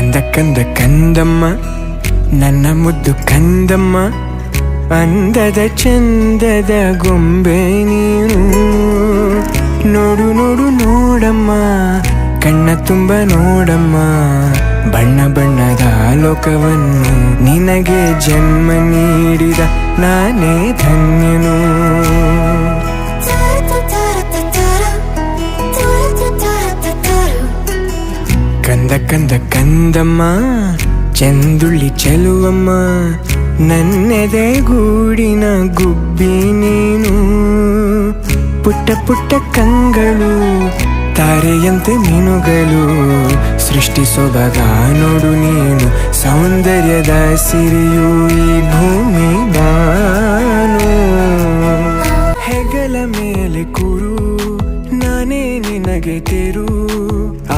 ಕಂದ ಕಂದ ಕಂದಮ್ಮ ನನ್ನ ಮುದ್ದು ಕಂದಮ್ಮ, ಅಂದದ ಚಂದದ ಗೊಂಬೆ ನೀನು. ನೋಡು ನೋಡು ನೋಡಮ್ಮ, ಕಣ್ಣ ತುಂಬ ನೋಡಮ್ಮ, ಬಣ್ಣ ಬಣ್ಣದ ಲೋಕವನ್ನು ನಿನಗೆ ಜನ್ಮ ನೀಡಿದ ನಾನೇ ಧನ್ಯನು. ಕಂದ ಕಂದ ಕಂದಮ್ಮ ಚಂದುಳ್ಳಿ ಚೆಲುವಮ್ಮ, ನನ್ನೆದೆ ಗೂಡಿನ ಗುಬ್ಬಿ ನೀನು. ಪುಟ್ಟ ಪುಟ್ಟ ಕಂಗಳು ತಾರೆಯಂತೆ ಮೀನುಗಳು, ಸೃಷ್ಟಿ ಸೊಬಗ ನೋಡು ನೀನು, ಸೌಂದರ್ಯದ ಸಿರಿಯು ಈ ಭೂಮಿ ಬಾನು. ಹೆಗಲ ಮೇಲೆ ಕೂರು, ನಾನೇ ನಿನಗೆ ತೇರು.